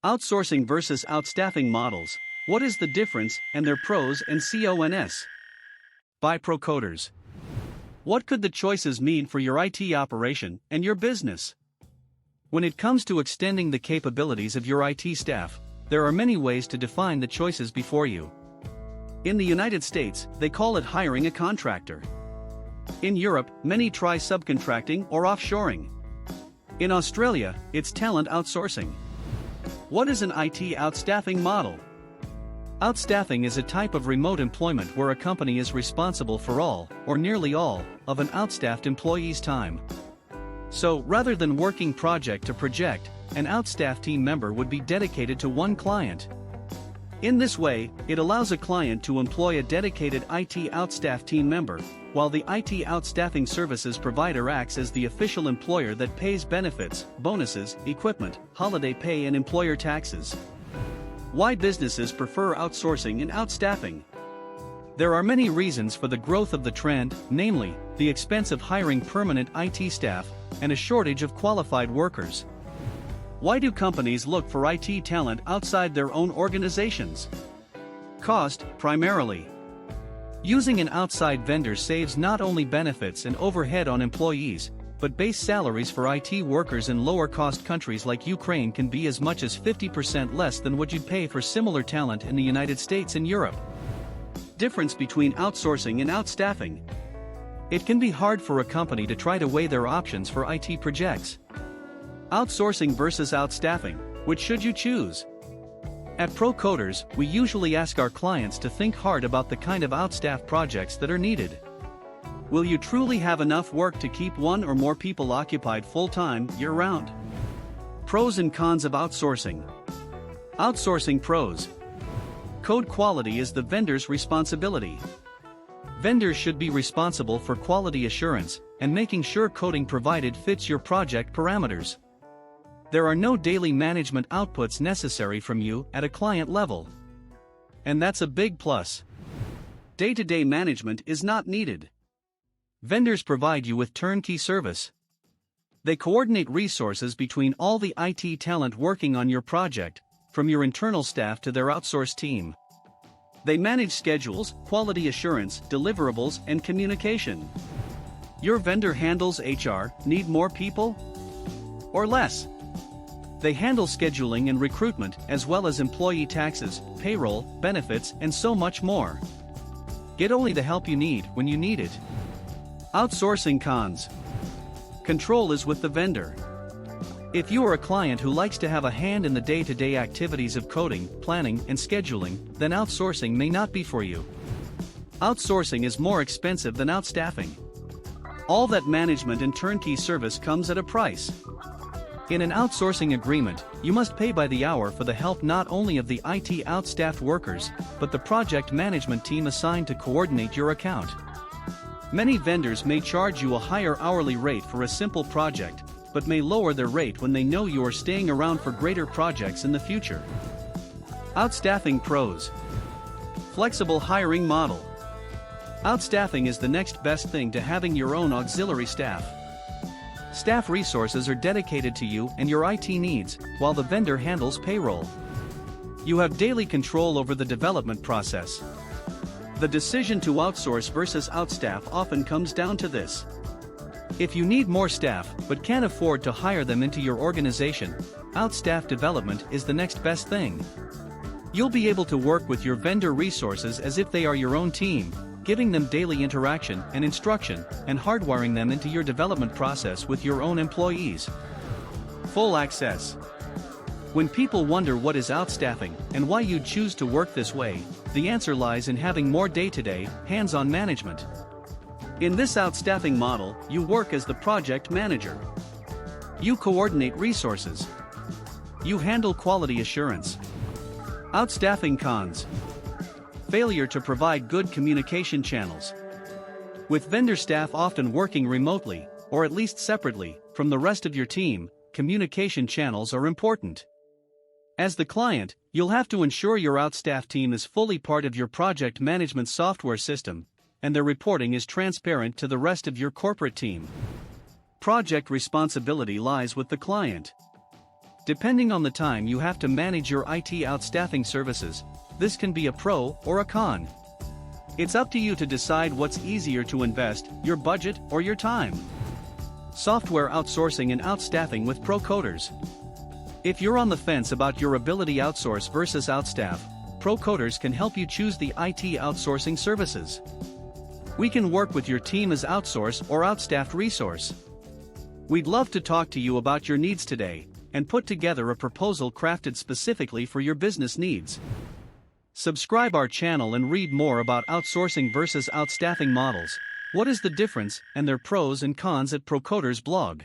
Outsourcing versus outstaffing models. What is the difference and their pros and cons? By ProCoders. What could the choices mean for your IT operation and your business? When it comes to extending the capabilities of your IT staff, there are many ways to define the choices before you. In the United States, they call it hiring a contractor. In Europe, many try subcontracting or offshoring. In Australia, it's talent outsourcing. What is an IT outstaffing model? Outstaffing is a type of remote employment where a company is responsible for all, or nearly all, of an outstaffed employee's time. So, rather than working project to project, an outstaffed team member would be dedicated to one client. In this way, it allows a client to employ a dedicated IT outstaffed team member, while the IT outstaffing services provider acts as the official employer that pays benefits, bonuses, equipment, holiday pay and employer taxes. Why businesses prefer outsourcing and outstaffing? There are many reasons for the growth of the trend, namely, the expense of hiring permanent IT staff, and a shortage of qualified workers. Why do companies look for IT talent outside their own organizations? Cost, primarily. Using an outside vendor saves not only benefits and overhead on employees, but base salaries for IT workers in lower-cost countries like Ukraine can be as much as 50% less than what you'd pay for similar talent in the United States and Europe. Difference between outsourcing and outstaffing. It can be hard for a company to try to weigh their options for IT projects. Outsourcing versus outstaffing, which should you choose? At ProCoders, we usually ask our clients to think hard about the kind of outstaffed projects that are needed. Will you truly have enough work to keep one or more people occupied full-time, year-round? Pros and cons of outsourcing. Outsourcing pros. Code quality is the vendor's responsibility. Vendors should be responsible for quality assurance and making sure coding provided fits your project parameters. There are no daily management outputs necessary from you at a client level. And that's a big plus. Day-to-day management is not needed. Vendors provide you with turnkey service. They coordinate resources between all the IT talent working on your project, from your internal staff to their outsourced team. They manage schedules, quality assurance, deliverables, and communication. Your vendor handles HR, need more people? Or less? They handle scheduling and recruitment, as well as employee taxes, payroll, benefits, and so much more. Get only the help you need when you need it. Outsourcing cons. Control is with the vendor. If you are a client who likes to have a hand in the day-to-day activities of coding, planning, and scheduling, then outsourcing may not be for you. Outsourcing is more expensive than outstaffing. All that management and turnkey service comes at a price. In an outsourcing agreement, you must pay by the hour for the help not only of the IT outstaffed workers, but the project management team assigned to coordinate your account. Many vendors may charge you a higher hourly rate for a simple project, but may lower their rate when they know you are staying around for greater projects in the future. Outstaffing pros. Flexible hiring model. Outstaffing is the next best thing to having your own auxiliary staff. Staff resources are dedicated to you and your IT needs, while the vendor handles payroll. You have daily control over the development process. The decision to outsource versus outstaff often comes down to this. If you need more staff but can't afford to hire them into your organization, outstaff development is the next best thing. You'll be able to work with your vendor resources as if they are your own team, giving them daily interaction and instruction, and hardwiring them into your development process with your own employees. Full access. When people wonder what is outstaffing and why you choose to work this way, the answer lies in having more day-to-day, hands-on management. In this outstaffing model, you work as the project manager. You coordinate resources. You handle quality assurance. Outstaffing cons. Failure to provide good communication channels. With vendor staff often working remotely, or at least separately, from the rest of your team, communication channels are important. As the client, you'll have to ensure your outstaffed team is fully part of your project management software system, and their reporting is transparent to the rest of your corporate team. Project responsibility lies with the client. Depending on the time you have to manage your IT outstaffing services, this can be a pro or a con. It's up to you to decide what's easier to invest, your budget or your time. Software outsourcing and outstaffing with ProCoders. If you're on the fence about your ability outsource versus outstaff, ProCoders can help you choose the IT outsourcing services. We can work with your team as outsource or outstaffed resource. We'd love to talk to you about your needs today and put together a proposal crafted specifically for your business needs. Subscribe our channel and read more about outsourcing versus outstaffing models. What is the difference and their pros and cons at ProCoders blog.